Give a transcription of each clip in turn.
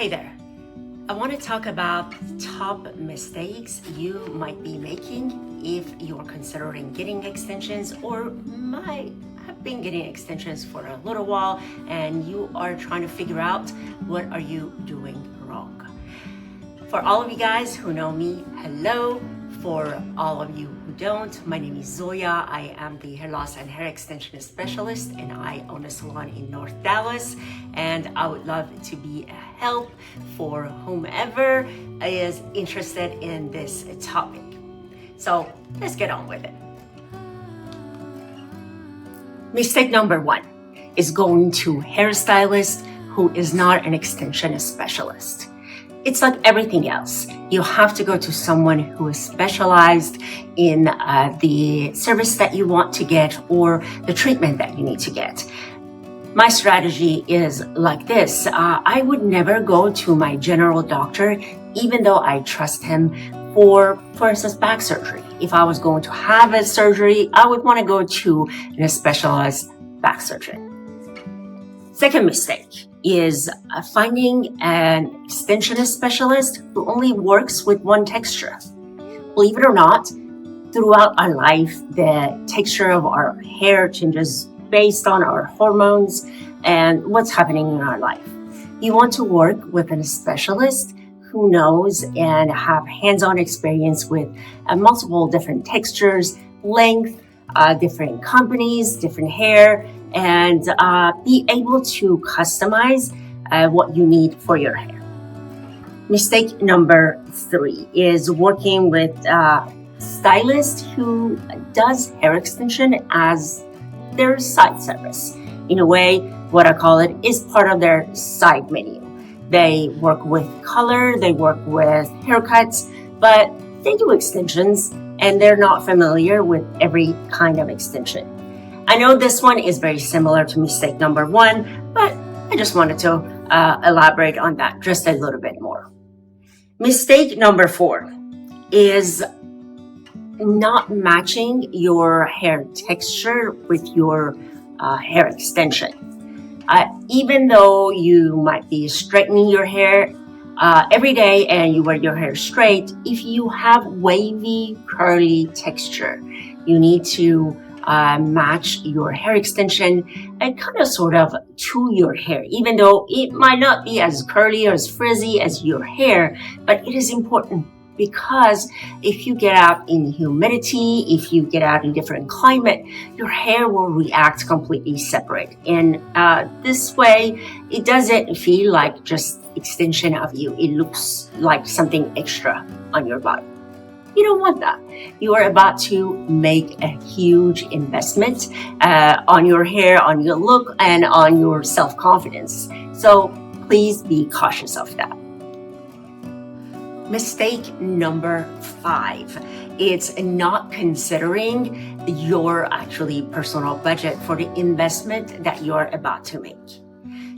Hey there. I want to talk about top mistakes you might be making if you're considering getting extensions or might have been getting extensions for a little while and you are trying to figure out what are you doing wrong. For all of you guys who know me, hello. For all of you who don't, my name is Zoya. I am the hair loss and hair extension specialist and I own a salon in North Dallas, and I would love to be a help for whomever is interested in this topic. So let's get on with it. Mistake number one is going to a hairstylist who is not an extension specialist. It's like everything else. You have to go to someone who is specialized in the service that you want to get or the treatment that you need to get. My strategy is like this. I would never go to my general doctor, even though I trust him for instance, back surgery. If I was going to have a surgery, I would want to go to a specialized back surgeon. Second mistake is finding an extension specialist who only works with one texture. Believe it or not, throughout our life, the texture of our hair changes based on our hormones and what's happening in our life. You want to work with a specialist who knows and have hands-on experience with multiple different textures, length, different companies, different hair, and be able to customize what you need for your hair. Mistake number three is working with a stylist who does hair extension as their side service. In a way, what I call it is part of their side menu. They work with color, they work with haircuts, but they do extensions and they're not familiar with every kind of extension. I know this one is very similar to mistake number one, but I just wanted to elaborate on that just a little bit more. Mistake number four is not matching your hair texture with your hair extension. Even though you might be straightening your hair every day and you wear your hair straight, if you have wavy, curly texture, you need to match your hair extension and kind of sort of to your hair, even though it might not be as curly or as frizzy as your hair, but it is important because if you get out in humidity, if you get out in different climate, your hair will react completely separate. And this way, it doesn't feel like just extension of you. It looks like something extra on your body. You don't want that. You are about to make a huge investment on your hair, on your look, and on your self-confidence. So please be cautious of that. Mistake number five, it's not considering your actually personal budget for the investment that you're about to make.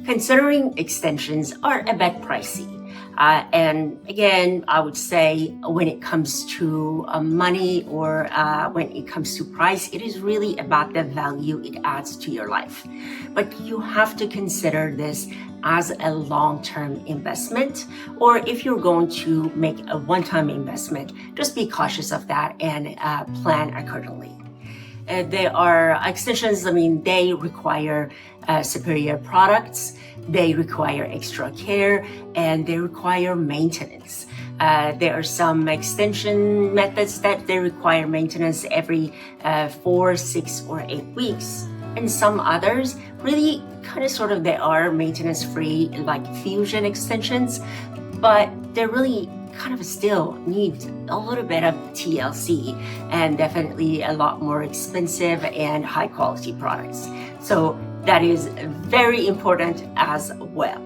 Considering extensions are a bit pricey. And again, I would say when it comes to money or when it comes to price, it is really about the value it adds to your life. But you have to consider this as a long-term investment, or if you're going to make a one-time investment, just be cautious of that and plan accordingly. There are extensions, they require superior products, they require extra care, and they require maintenance. There are some extension methods that they require maintenance every 4, 6, or 8 weeks. And some others really kind of sort of they are maintenance free, like fusion extensions, but they're really kind of still need a little bit of TLC and definitely a lot more expensive and high quality products. So that is very important as well.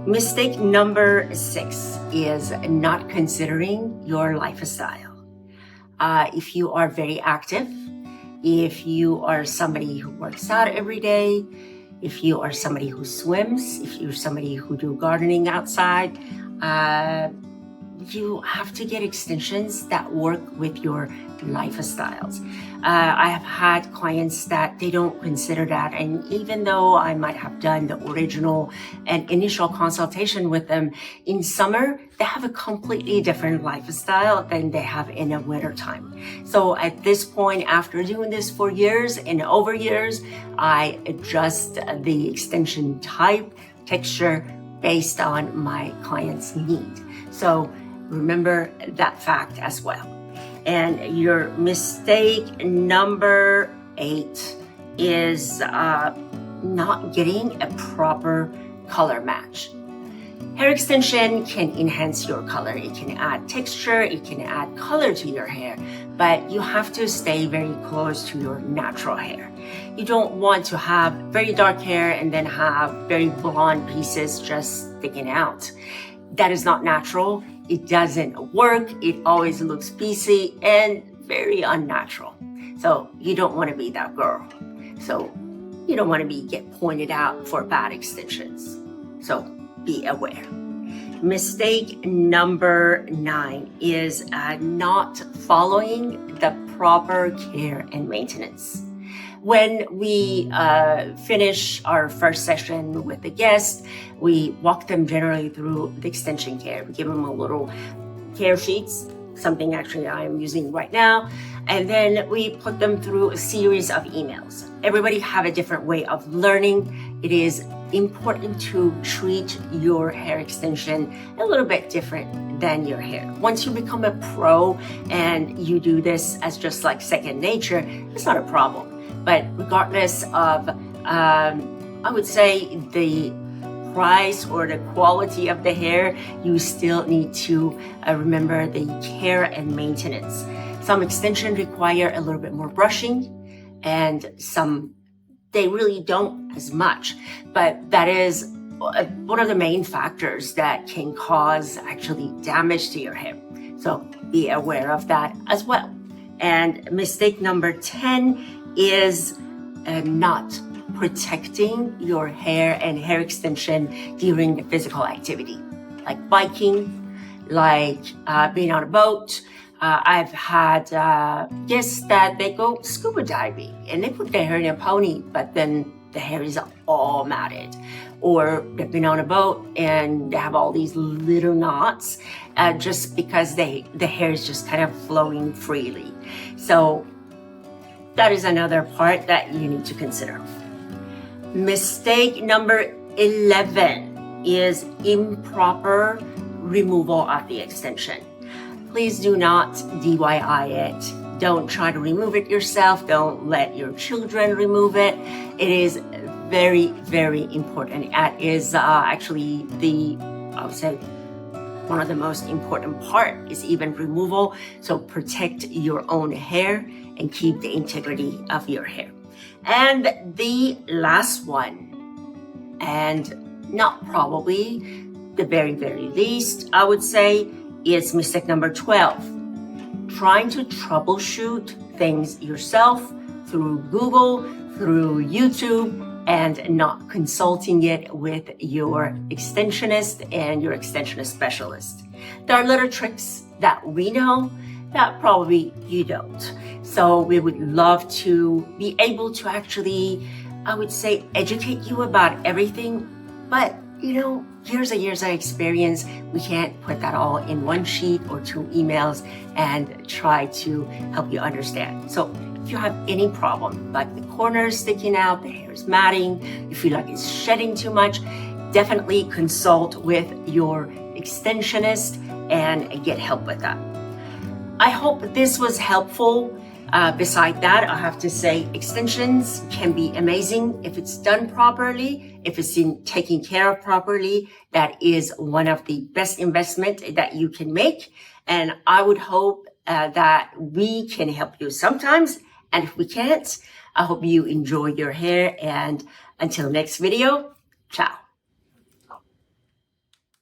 Mistake number 6 is not considering your lifestyle. If you are very active, if you are somebody who works out every day, if you are somebody who swims, if you're somebody who do gardening outside, you have to get extensions that work with your lifestyles. I have had clients that they don't consider that, and even though I might have done the original and initial consultation with them, in summer they have a completely different lifestyle than they have in the winter time. So at this point, after doing this for years and over years, I adjust the extension type, texture based on my client's need. So remember that fact as well. And your mistake number 8 is not getting a proper color match. Hair extension can enhance your color. It can add texture, it can add color to your hair, but you have to stay very close to your natural hair. You don't want to have very dark hair and then have very blonde pieces just sticking out. That is not natural. It doesn't work. It always looks piecey and very unnatural. So you don't want to be that girl. So you don't want to get pointed out for bad extensions. So be aware. Mistake number 9 is not following the proper care and maintenance. When we finish our first session with the guest, we walk them generally through the extension care. We give them a little care sheets, something actually I'm using right now, and then we put them through a series of emails. Everybody have a different way of learning. It is important to treat your hair extension a little bit different than your hair. Once you become a pro and you do this as just like second nature, it's not a problem. But regardless of, I would say the price or the quality of the hair, you still need to remember the care and maintenance. Some extensions require a little bit more brushing, and some they really don't as much. But that is one of the main factors that can cause actually damage to your hair. So be aware of that as well. And mistake number 10 is not protecting your hair and hair extension during the physical activity, like biking, like being on a boat. I've had guests that they go scuba diving and they put their hair in a pony, but then the hair is all matted. Or they've been on a boat and they have all these little knots just because the hair is just kind of flowing freely. So that is another part that you need to consider. Mistake number 11 is improper removal of the extension. Please do not DIY it. Don't try to remove it yourself. Don't let your children remove it. It is very, very important. That is actually I would say, one of the most important part is even removal. So protect your own hair and keep the integrity of your hair. And the last one, and not probably the very, very least, I would say, is mistake number 12. Trying to troubleshoot things yourself through Google, through YouTube, and not consulting it with your extensionist and your extensionist specialist. There are little tricks that we know that probably you don't. So we would love to be able to actually, I would say, educate you about everything, but years and years of experience, we can't put that all in one sheet or 2 emails and try to help you understand. So if you have any problem, like the corners sticking out, the hair is matting, you feel like it's shedding too much, definitely consult with your extensionist and get help with that. I hope this was helpful. Beside that, I have to say extensions can be amazing if it's done properly, if it's taken care of properly. That is one of the best investment that you can make. And I would hope that we can help you sometimes. And if we can't, I hope you enjoy your hair. And until next video, ciao.